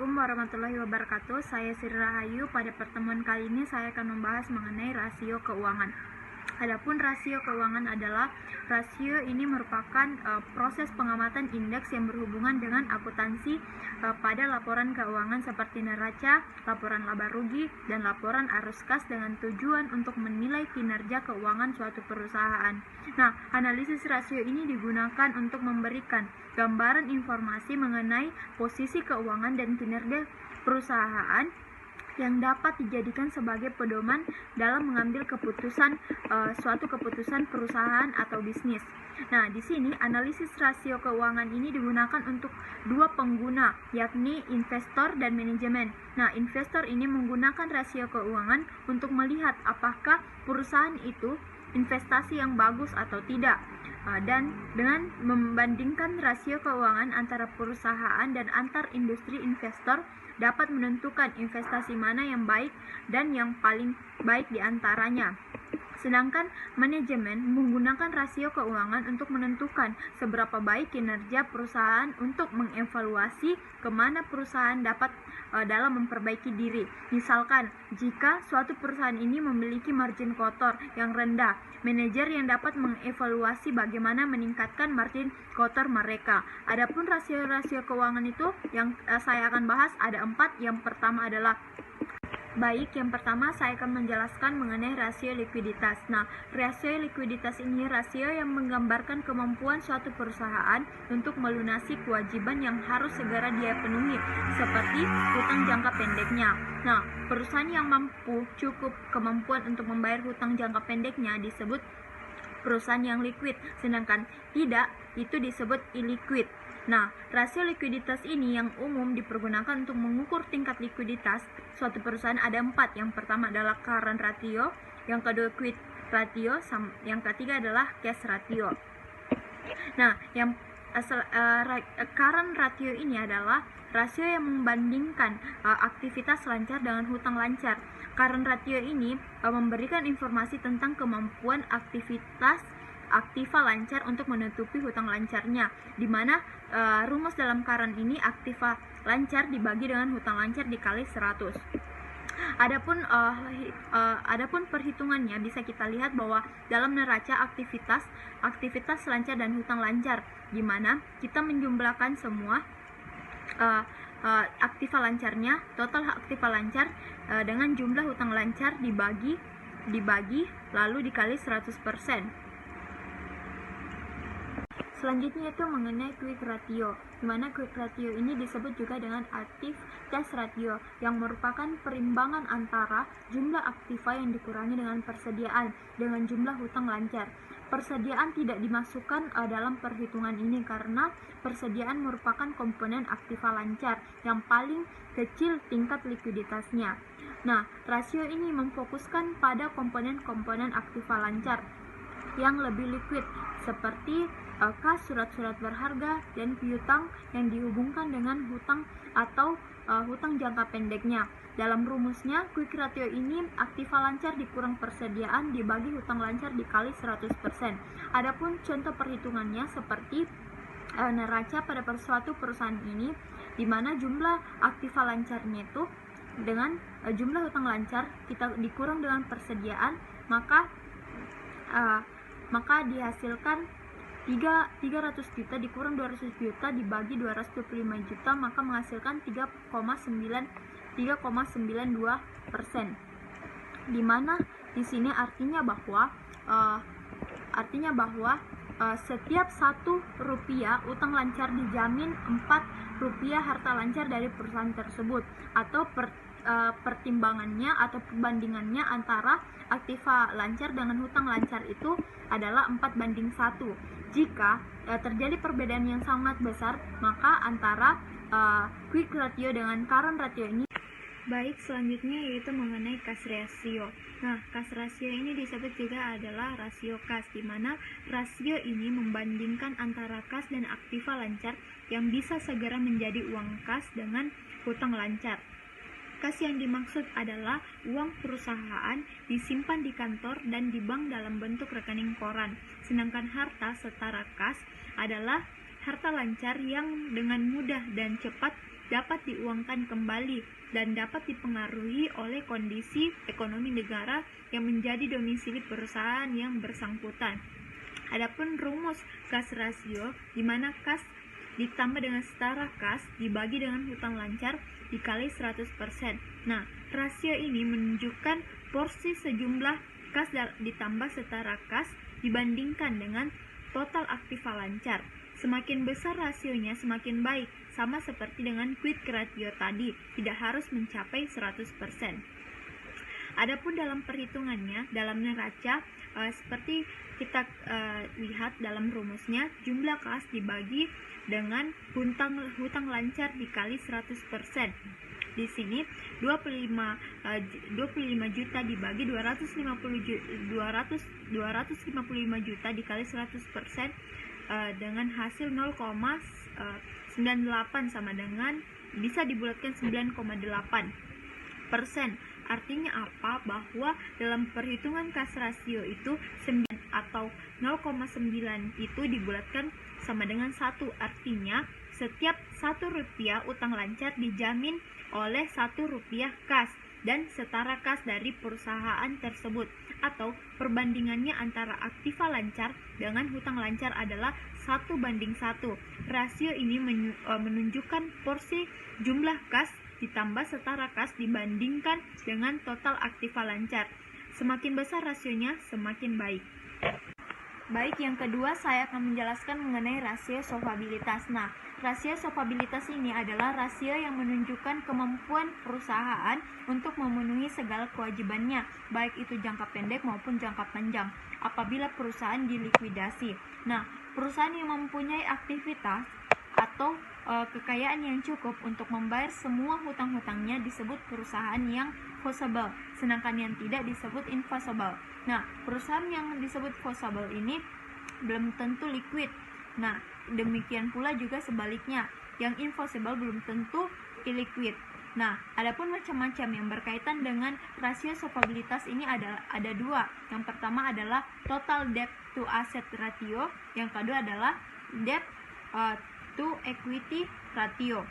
Assalamualaikum warahmatullahi wabarakatuh. Saya Sri Rahayu. Pada pertemuan kali ini saya akan membahas mengenai rasio keuangan. Adapun rasio keuangan adalah rasio ini merupakan proses pengamatan indeks yang berhubungan dengan akuntansi pada laporan keuangan seperti neraca, laporan laba rugi, dan laporan arus kas dengan tujuan untuk menilai kinerja keuangan suatu perusahaan. Nah, analisis rasio ini digunakan untuk memberikan gambaran informasi mengenai posisi keuangan dan kinerja perusahaan yang dapat dijadikan sebagai pedoman dalam mengambil keputusan suatu keputusan perusahaan atau bisnis. Nah, di sini analisis rasio keuangan ini digunakan untuk dua pengguna, yakni investor dan manajemen. Nah, investor ini menggunakan rasio keuangan untuk melihat apakah perusahaan itu investasi yang bagus atau tidak. Dan dengan membandingkan rasio keuangan antara perusahaan dan antar industri, investor dapat menentukan investasi mana yang baik dan yang paling baik di antaranya. Sedangkan manajemen menggunakan rasio keuangan untuk menentukan seberapa baik kinerja perusahaan untuk mengevaluasi kemana perusahaan dapat dalam memperbaiki diri. Misalkan, jika suatu perusahaan ini memiliki margin kotor yang rendah, manajer yang dapat mengevaluasi bagaimana meningkatkan margin kotor mereka. Adapun rasio-rasio keuangan itu yang saya akan bahas ada 4. Yang pertama adalah yang pertama saya akan menjelaskan mengenai rasio likuiditas. Nah, rasio likuiditas ini rasio yang menggambarkan kemampuan suatu perusahaan untuk melunasi kewajiban yang harus segera dia penuhi, seperti hutang jangka pendeknya. Nah, perusahaan yang mampu cukup kemampuan untuk membayar hutang jangka pendeknya disebut perusahaan yang liquid, sedangkan tidak itu disebut illiquid. Nah, rasio likuiditas ini yang umum dipergunakan untuk mengukur tingkat likuiditas suatu perusahaan ada 4. Yang pertama adalah current ratio, yang kedua quick ratio, yang ketiga adalah cash ratio. Nah, yang current ratio ini adalah rasio yang membandingkan aktivitas lancar dengan hutang lancar. Current ratio ini memberikan informasi tentang kemampuan aktiva lancar untuk menutupi hutang lancarnya, di mana rumus dalam current ini aktiva lancar dibagi dengan hutang lancar dikali 100. Adapun perhitungannya bisa kita lihat bahwa dalam neraca aktivitas lancar dan hutang lancar, di mana kita menjumlahkan semua aktiva lancarnya, total aktiva lancar dengan jumlah hutang lancar dibagi lalu dikali 100%. Selanjutnya itu mengenai quick ratio, di mana quick ratio ini disebut juga dengan active cash ratio, yang merupakan perimbangan antara jumlah aktiva yang dikurangi dengan persediaan dengan jumlah hutang lancar. Persediaan tidak dimasukkan dalam perhitungan ini karena persediaan merupakan komponen aktiva lancar yang paling kecil tingkat likuiditasnya. Nah, rasio ini memfokuskan pada komponen-komponen aktiva lancar yang lebih liquid, seperti kas, surat-surat berharga, dan piutang yang dihubungkan dengan hutang atau hutang jangka pendeknya. Dalam rumusnya, quick ratio ini aktiva lancar dikurang persediaan dibagi hutang lancar dikali 100%. Adapun contoh perhitungannya seperti neraca pada suatu perusahaan ini, di mana jumlah aktiva lancarnya itu dengan jumlah hutang lancar kita dikurang dengan persediaan, maka dihasilkan 300 juta dikurang 200 juta dibagi 225 juta, maka menghasilkan 3,92%. Di mana di sini artinya bahwa setiap 1 rupiah utang lancar dijamin 4 rupiah harta lancar dari perusahaan tersebut, atau pertimbangannya atau perbandingannya antara aktiva lancar dengan hutang lancar itu adalah 4:1. Jika terjadi perbedaan yang sangat besar, maka antara quick ratio dengan current ratio ini. Baik, selanjutnya yaitu mengenai cash ratio. Nah, cash ratio ini disebut juga adalah rasio kas, di mana rasio ini membandingkan antara kas dan aktiva lancar yang bisa segera menjadi uang kas dengan hutang lancar. Kas yang dimaksud adalah uang perusahaan disimpan di kantor dan di bank dalam bentuk rekening koran. Sedangkan harta setara kas adalah harta lancar yang dengan mudah dan cepat dapat diuangkan kembali dan dapat dipengaruhi oleh kondisi ekonomi negara yang menjadi domisili perusahaan yang bersangkutan. Adapun rumus kas rasio, di mana kas ditambah dengan setara kas dibagi dengan hutang lancar dikali 100%. Nah, rasio ini menunjukkan porsi sejumlah kas ditambah setara kas dibandingkan dengan total aktiva lancar. Semakin besar rasionya semakin baik, sama seperti dengan quick ratio tadi, tidak harus mencapai 100%. Adapun dalam perhitungannya, dalam neraca, seperti kita lihat dalam rumusnya, jumlah kas dibagi dengan hutang lancar dikali 100%. Di sini 25 juta dibagi 255 juta dikali 100%, dengan hasil 0,98 sama dengan bisa dibulatkan 9,8%. Artinya apa? Bahwa dalam perhitungan kas rasio itu 9 atau 0,9 itu dibulatkan sama dengan 1. Artinya setiap 1 rupiah utang lancar dijamin oleh 1 rupiah kas dan setara kas dari perusahaan tersebut, atau perbandingannya antara aktiva lancar dengan hutang lancar adalah 1:1. Rasio ini menunjukkan porsi jumlah kas ditambah setara kas dibandingkan dengan total aktiva lancar. Semakin besar rasionya, semakin baik. Baik, yang kedua saya akan menjelaskan mengenai rasio solvabilitas. Nah, rasio solvabilitas ini adalah rasio yang menunjukkan kemampuan perusahaan untuk memenuhi segala kewajibannya, baik itu jangka pendek maupun jangka panjang, apabila perusahaan dilikuidasi. Nah, perusahaan yang mempunyai aktivitas atau kekayaan yang cukup untuk membayar semua hutang-hutangnya disebut perusahaan yang possible, sedangkan yang tidak disebut impossible. Nah, perusahaan yang disebut possible ini belum tentu liquid. Nah, demikian pula juga sebaliknya, yang impossible belum tentu illiquid. Nah, adapun macam-macam yang berkaitan dengan rasio solvabilitas ini ada dua. Yang pertama adalah total debt to asset ratio, yang kedua adalah debt to equity ratio.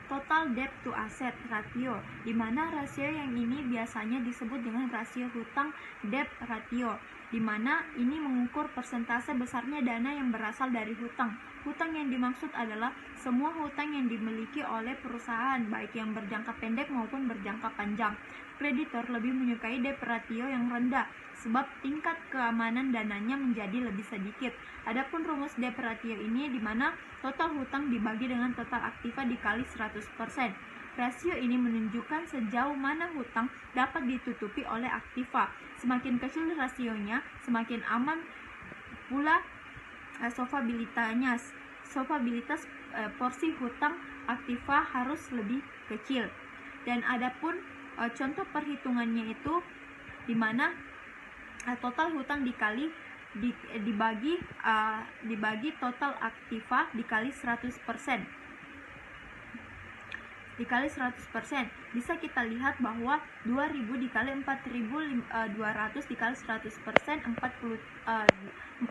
Total debt to asset ratio, di mana rasio yang ini biasanya disebut dengan rasio hutang debt ratio, di mana ini mengukur persentase besarnya dana yang berasal dari hutang. Hutang yang dimaksud adalah semua hutang yang dimiliki oleh perusahaan, baik yang berjangka pendek maupun berjangka panjang. Kreditor lebih menyukai debt ratio yang rendah, sebab tingkat keamanan dananya menjadi lebih sedikit. Adapun rumus debt ratio ini di mana total hutang dibagi dengan total aktiva dikali 100%. Rasio ini menunjukkan sejauh mana hutang dapat ditutupi oleh aktiva. Semakin kecil rasionya, semakin aman pula solvabilitas porsi hutang aktiva harus lebih kecil. Dan adapun contoh perhitungannya itu di mana total hutang dibagi total aktiva dikali 100%. Bisa kita lihat bahwa 2000 dikali 4200 dikali 100%, 47,6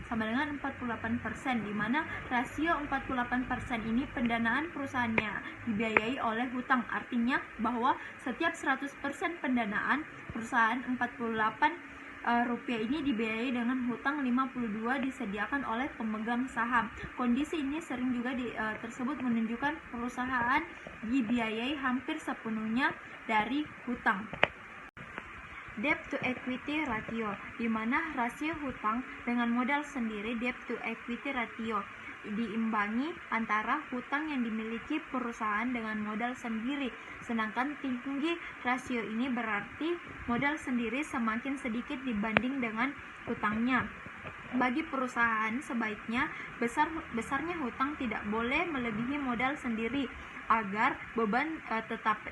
sama dengan 48%, di mana rasio 48% ini pendanaan perusahaannya dibiayai oleh hutang. Artinya bahwa setiap 100% pendanaan perusahaan 48 rupiah ini dibiayai dengan hutang 52 disediakan oleh pemegang saham. Kondisi ini sering juga tersebut menunjukkan perusahaan dibiayai hampir sepenuhnya dari hutang. Debt to equity ratio, di mana rasio hutang dengan modal sendiri, debt to equity ratio, diimbangi antara hutang yang dimiliki perusahaan dengan modal sendiri. Sedangkan tinggi rasio ini berarti modal sendiri semakin sedikit dibanding dengan hutangnya. Bagi perusahaan sebaiknya besarnya hutang tidak boleh melebihi modal sendiri agar beban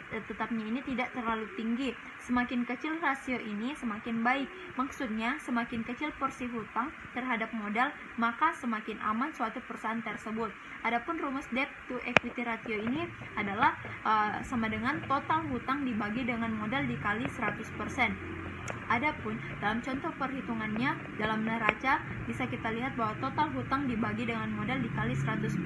tetapnya ini tidak terlalu tinggi. Semakin kecil rasio ini semakin baik. Maksudnya semakin kecil porsi hutang terhadap modal, maka semakin aman suatu perusahaan tersebut. Adapun rumus debt to equity ratio ini adalah sama dengan total hutang dibagi dengan modal dikali 100%. Adapun dalam contoh perhitungannya dalam neraca bisa kita lihat bahwa total hutang dibagi dengan modal dikali 100%,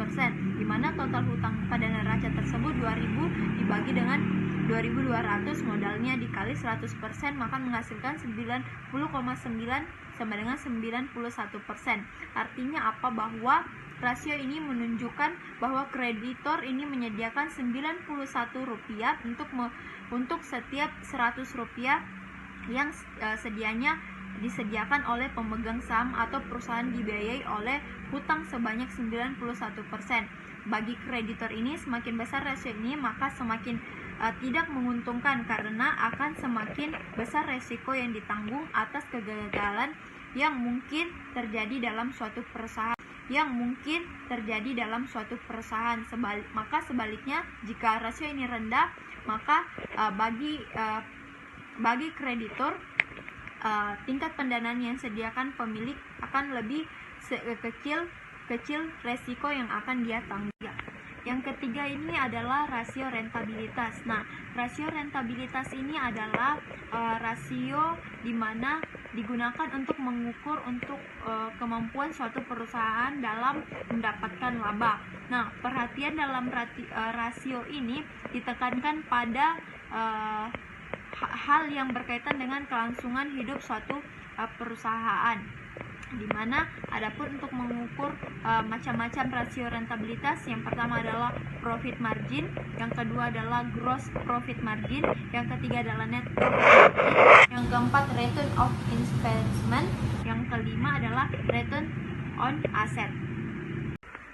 di mana total hutang pada neraca tersebut 2000 dibagi dengan 2200 modalnya dikali 100%, maka menghasilkan 90,9 sama dengan 91%. Artinya apa? Bahwa rasio ini menunjukkan bahwa kreditor ini menyediakan Rp91 untuk setiap Rp100 yang sedianya disediakan oleh pemegang saham atau perusahaan dibiayai oleh hutang sebanyak 91%. Bagi kreditor ini semakin besar rasio ini, maka semakin tidak menguntungkan karena akan semakin besar resiko yang ditanggung atas kegagalan yang mungkin terjadi dalam suatu perusahaan. Maka sebaliknya, jika rasio ini rendah, maka bagi kreditor tingkat pendanaan yang disediakan pemilik akan lebih kecil resiko yang akan dia tanggung. Yang ketiga ini adalah rasio rentabilitas. Nah, rasio rentabilitas ini adalah rasio di mana digunakan untuk mengukur kemampuan suatu perusahaan dalam mendapatkan laba. Nah, perhatian dalam rasio ini ditekankan pada hal yang berkaitan dengan kelangsungan hidup suatu perusahaan, di mana adapun untuk mengukur macam-macam rasio rentabilitas, yang pertama adalah profit margin, yang kedua adalah gross profit margin, yang ketiga adalah net profit margin, yang keempat return of investment, yang kelima adalah return on asset.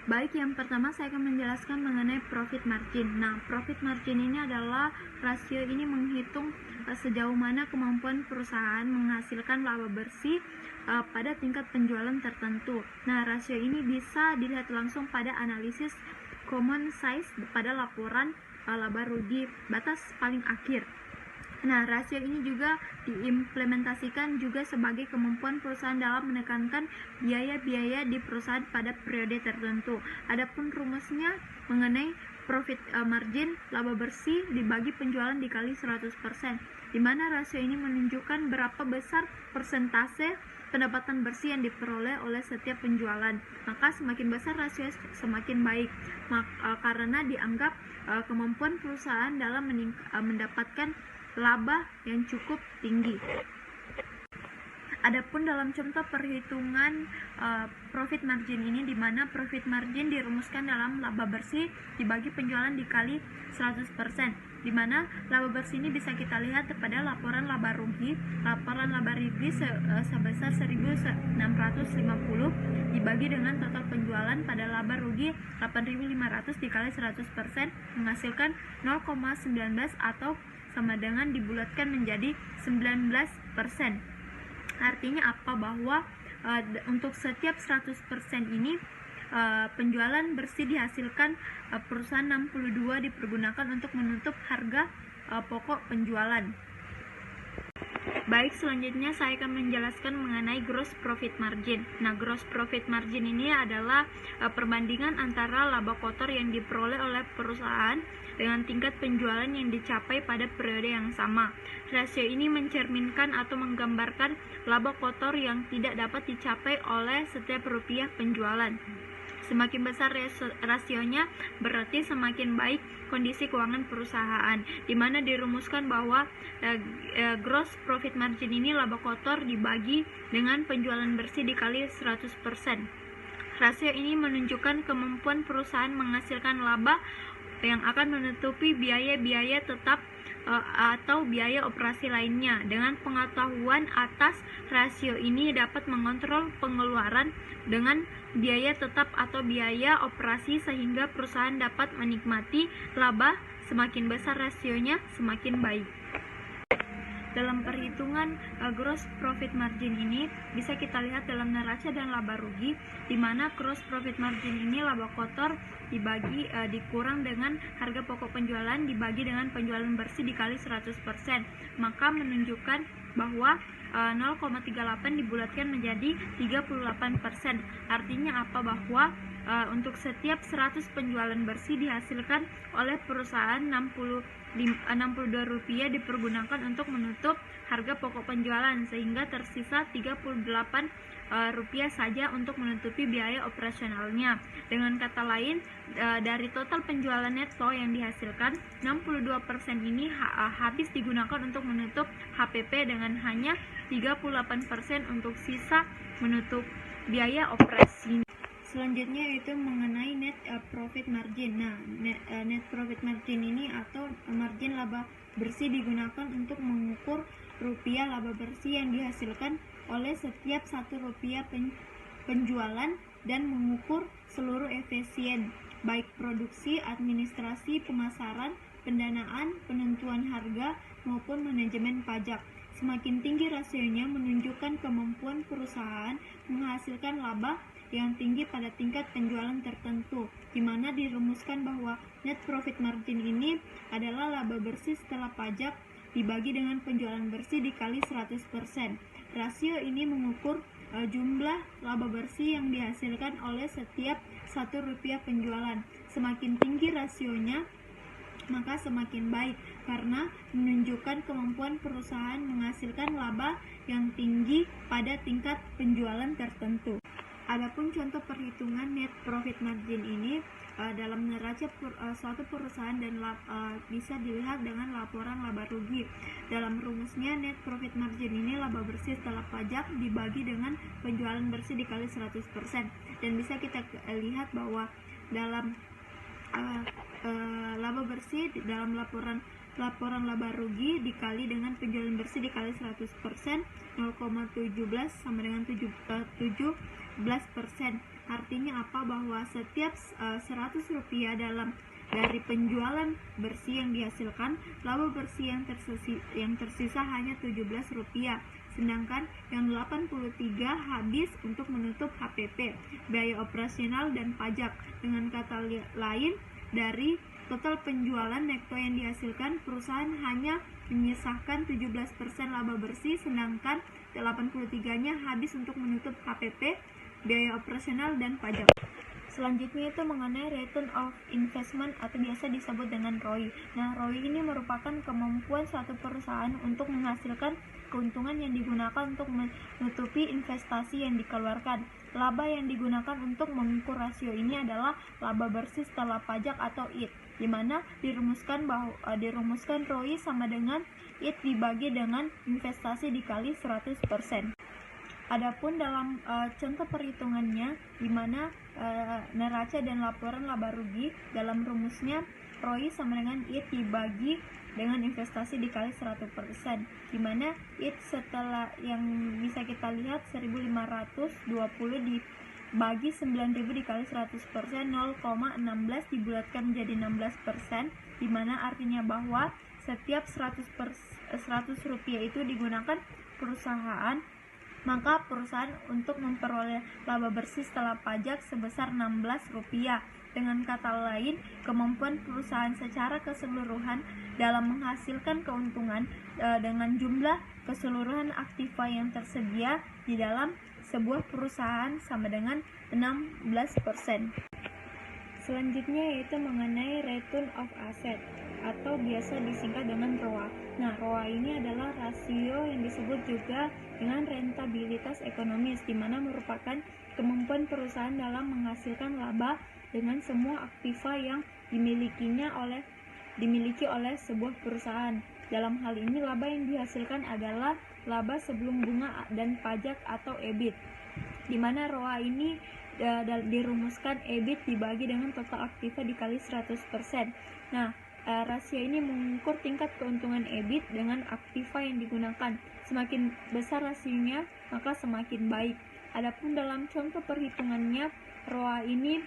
Baik, yang pertama saya akan menjelaskan mengenai profit margin. Nah, profit margin ini adalah rasio ini menghitung sejauh mana kemampuan perusahaan menghasilkan laba bersih pada tingkat penjualan tertentu. Nah, rasio ini bisa dilihat langsung pada analisis common size pada laporan laba rugi batas paling akhir. Nah, rasio ini juga diimplementasikan juga sebagai kemampuan perusahaan dalam menekankan biaya-biaya di perusahaan pada periode tertentu. Adapun rumusnya mengenai profit margin, laba bersih dibagi penjualan dikali 100%, di mana rasio ini menunjukkan berapa besar persentase pendapatan bersih yang diperoleh oleh setiap penjualan. Maka semakin besar rasio semakin baik, karena dianggap kemampuan perusahaan dalam mendapatkan laba yang cukup tinggi. Adapun dalam contoh perhitungan profit margin ini, di mana profit margin dirumuskan dalam laba bersih dibagi penjualan dikali 100%, di mana laba bersih ini bisa kita lihat pada laporan laba rugi. Laporan laba rugi sebesar 1.650 dibagi dengan total penjualan pada laba rugi 8.500 dikali 100% menghasilkan 0,19 atau sama dengan dibulatkan menjadi 19%. Artinya apa? Bahwa untuk setiap 100% ini penjualan bersih dihasilkan perusahaan 62 dipergunakan untuk menutup harga pokok penjualan. Baik, selanjutnya saya akan menjelaskan mengenai gross profit margin. Nah, gross profit margin ini adalah perbandingan antara laba kotor yang diperoleh oleh perusahaan dengan tingkat penjualan yang dicapai pada periode yang sama. Rasio ini mencerminkan atau menggambarkan laba kotor yang tidak dapat dicapai oleh setiap rupiah penjualan. Semakin besar rasionya, berarti semakin baik kondisi keuangan perusahaan, di mana dirumuskan bahwa gross profit margin ini laba kotor dibagi dengan penjualan bersih dikali 100%. Rasio ini menunjukkan kemampuan perusahaan menghasilkan laba yang akan menutupi biaya-biaya tetap atau biaya operasi lainnya. Dengan pengetahuan atas rasio ini dapat mengontrol pengeluaran dengan biaya tetap atau biaya operasi sehingga perusahaan dapat menikmati laba. Semakin besar rasionya, semakin baik. Dalam perhitungan gross profit margin ini bisa kita lihat dalam neraca dan laba rugi, di mana gross profit margin ini laba kotor dikurang dengan harga pokok penjualan dibagi dengan penjualan bersih dikali 100%, maka menunjukkan bahwa 0,38 dibulatkan menjadi 38%. Artinya apa? Bahwa untuk setiap 100 penjualan bersih dihasilkan oleh perusahaan Rp62 dipergunakan untuk menutup harga pokok penjualan, sehingga tersisa Rp38 saja untuk menutupi biaya operasionalnya. Dengan kata lain, dari total penjualan neto yang dihasilkan, 62% ini habis digunakan untuk menutup HPP, dengan hanya 38% untuk sisa menutup biaya operasi. Selanjutnya itu mengenai net profit margin. Nah, net profit margin ini atau margin laba bersih digunakan untuk mengukur rupiah laba bersih yang dihasilkan oleh setiap Rp1 penjualan dan mengukur seluruh efisien baik produksi, administrasi, pemasaran, pendanaan, penentuan harga maupun manajemen pajak. Semakin tinggi rasionya menunjukkan kemampuan perusahaan menghasilkan laba yang tinggi pada tingkat penjualan tertentu, di mana dirumuskan bahwa net profit margin ini adalah laba bersih setelah pajak dibagi dengan penjualan bersih dikali 100%. Rasio ini mengukur jumlah laba bersih yang dihasilkan oleh setiap Rp1 penjualan. Semakin tinggi rasionya, maka semakin baik, karena menunjukkan kemampuan perusahaan menghasilkan laba yang tinggi pada tingkat penjualan tertentu. Adapun contoh perhitungan net profit margin ini dalam neraca suatu perusahaan dan bisa dilihat dengan laporan laba rugi. Dalam rumusnya, net profit margin ini laba bersih setelah pajak dibagi dengan penjualan bersih dikali 100%. Dan bisa kita lihat bahwa dalam laba bersih dalam laporan laba rugi dikali dengan penjualan bersih dikali 100%, 0,17 sama dengan 17%. Artinya apa? Bahwa setiap Rp100 dari penjualan bersih yang dihasilkan, laba bersih yang tersisa hanya Rp17, sedangkan yang 83 habis untuk menutup HPP, biaya operasional dan pajak. Dengan kata lain, dari total penjualan neto yang dihasilkan, perusahaan hanya menyisakan 17% laba bersih, sedangkan 83-nya habis untuk menutup HPP, biaya operasional dan pajak. Selanjutnya itu mengenai return of investment atau biasa disebut dengan ROI. Nah, ROI ini merupakan kemampuan suatu perusahaan untuk menghasilkan keuntungan yang digunakan untuk menutupi investasi yang dikeluarkan. Laba yang digunakan untuk mengukur rasio ini adalah laba bersih setelah pajak atau IT, di mana dirumuskan ROI sama dengan IT dibagi dengan investasi dikali 100%. Adapun dalam contoh perhitungannya, di mana neraca dan laporan laba rugi, dalam rumusnya ROI sama dengan IT dibagi dengan investasi dikali 100%, di mana IT setelah yang bisa kita lihat 1.520 dibagi 9.000 dikali 100%, 0,16 dibulatkan menjadi 16%, di mana artinya bahwa setiap Rp100 itu digunakan perusahaan, maka perusahaan untuk memperoleh laba bersih setelah pajak sebesar Rp16. Dengan kata lain, kemampuan perusahaan secara keseluruhan dalam menghasilkan keuntungan dengan jumlah keseluruhan aktiva yang tersedia di dalam sebuah perusahaan sama dengan 16%. Selanjutnya yaitu mengenai return of asset atau biasa disingkat dengan ROA. Nah, ROA ini adalah rasio yang disebut juga dengan rentabilitas ekonomis, di mana merupakan kemampuan perusahaan dalam menghasilkan laba dengan semua aktiva yang dimiliki oleh sebuah perusahaan. Dalam hal ini, laba yang dihasilkan adalah laba sebelum bunga dan pajak atau EBIT, di mana ROA ini dirumuskan EBIT dibagi dengan total aktiva dikali 100%. Nah, rasio ini mengukur tingkat keuntungan EBIT dengan aktiva yang digunakan. Semakin besar rasionya, maka semakin baik. Adapun dalam contoh perhitungannya, ROA ini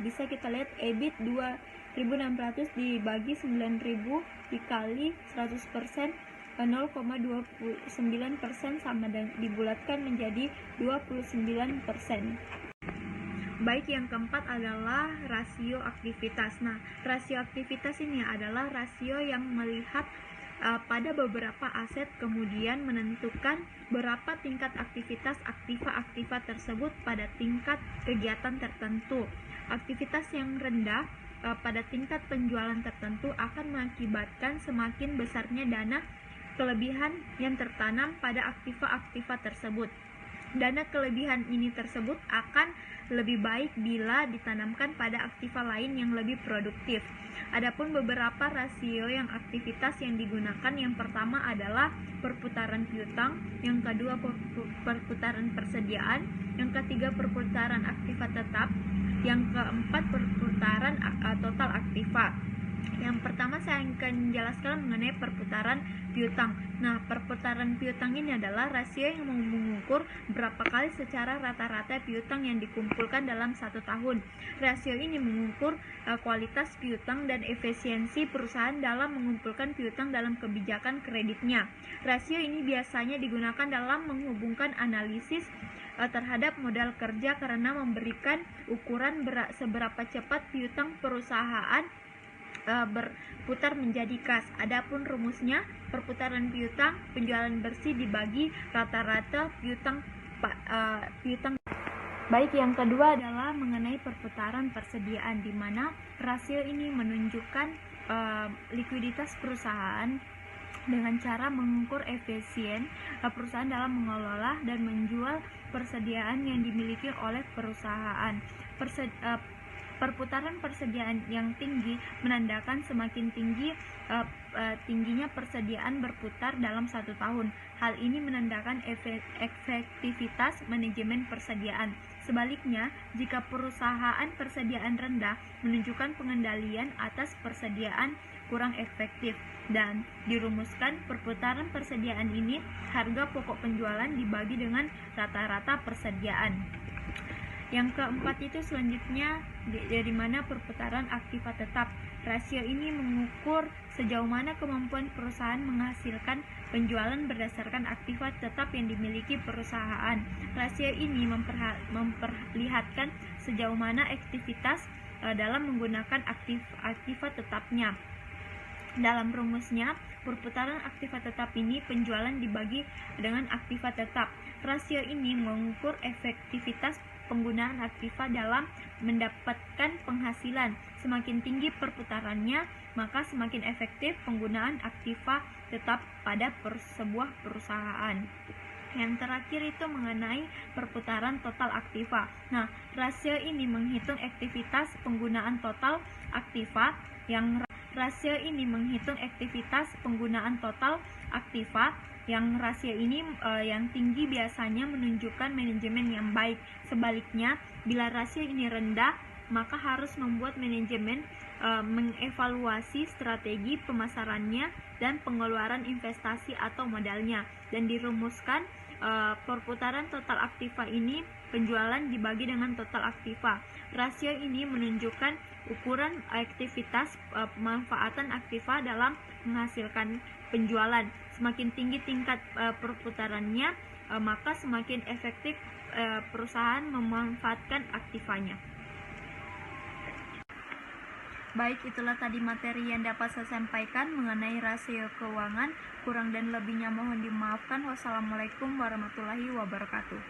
bisa kita lihat EBIT 2.600 dibagi 9.000 dikali 100%, 0,29% sama dan dibulatkan menjadi 29%. Baik, yang keempat adalah rasio aktivitas. Nah, rasio aktivitas ini adalah rasio yang melihat pada beberapa aset, kemudian menentukan berapa tingkat aktivitas aktiva tersebut pada tingkat kegiatan tertentu. Aktivitas yang rendah pada tingkat penjualan tertentu akan mengakibatkan semakin besarnya dana kelebihan yang tertanam pada aktiva tersebut. Dana kelebihan ini tersebut akan lebih baik bila ditanamkan pada aktiva lain yang lebih produktif. Adapun beberapa rasio yang aktivitas yang digunakan, yang pertama adalah perputaran piutang, yang kedua perputaran persediaan, yang ketiga perputaran aktiva tetap, yang keempat perputaran total aktiva. Yang pertama saya akan jelaskan mengenai perputaran piutang. Nah, perputaran piutang ini adalah rasio yang mengukur berapa kali secara rata-rata piutang yang dikumpulkan dalam satu tahun. Rasio ini mengukur kualitas piutang dan efisiensi perusahaan dalam mengumpulkan piutang dalam kebijakan kreditnya. Rasio ini biasanya digunakan dalam menghubungkan analisis terhadap modal kerja karena memberikan ukuran seberapa cepat piutang perusahaan berputar menjadi kas. Adapun rumusnya, perputaran piutang penjualan bersih dibagi rata-rata piutang. Baik, yang kedua adalah mengenai perputaran persediaan, di mana rasio ini menunjukkan likuiditas perusahaan dengan cara mengukur efisien perusahaan dalam mengelola dan menjual persediaan yang dimiliki oleh perusahaan. Perputaran persediaan yang tinggi menandakan semakin tingginya persediaan berputar dalam satu tahun. Hal ini menandakan efektivitas manajemen persediaan. Sebaliknya, jika perusahaan persediaan rendah, menunjukkan pengendalian atas persediaan kurang efektif. Dan dirumuskan perputaran persediaan ini, harga pokok penjualan dibagi dengan rata-rata persediaan. Yang keempat itu selanjutnya dari mana perputaran aktiva tetap. Rasio ini mengukur sejauh mana kemampuan perusahaan menghasilkan penjualan berdasarkan aktiva tetap yang dimiliki perusahaan. Rasio ini memperlihatkan sejauh mana aktivitas dalam menggunakan aktiva tetapnya. Dalam rumusnya, perputaran aktiva tetap ini penjualan dibagi dengan aktiva tetap. Rasio ini mengukur efektivitas penggunaan aktiva dalam mendapatkan penghasilan. Semakin tinggi perputarannya, maka semakin efektif penggunaan aktiva tetap pada sebuah perusahaan. Yang terakhir itu mengenai perputaran total aktiva. Nah, rasio ini menghitung aktivitas penggunaan total aktiva rasio ini yang tinggi biasanya menunjukkan manajemen yang baik. Sebaliknya, bila rasio ini rendah, maka harus membuat manajemen mengevaluasi strategi pemasarannya dan pengeluaran investasi atau modalnya. Dan dirumuskan perputaran total aktiva ini penjualan dibagi dengan total aktiva. Rasio ini menunjukkan ukuran aktivitas pemanfaatan aktiva dalam menghasilkan penjualan. Semakin tinggi tingkat perputarannya, maka semakin efektif perusahaan memanfaatkan aktivanya. Baik, itulah tadi materi yang dapat saya sampaikan mengenai rasio keuangan. Kurang dan lebihnya mohon dimaafkan. Wassalamualaikum warahmatullahi wabarakatuh.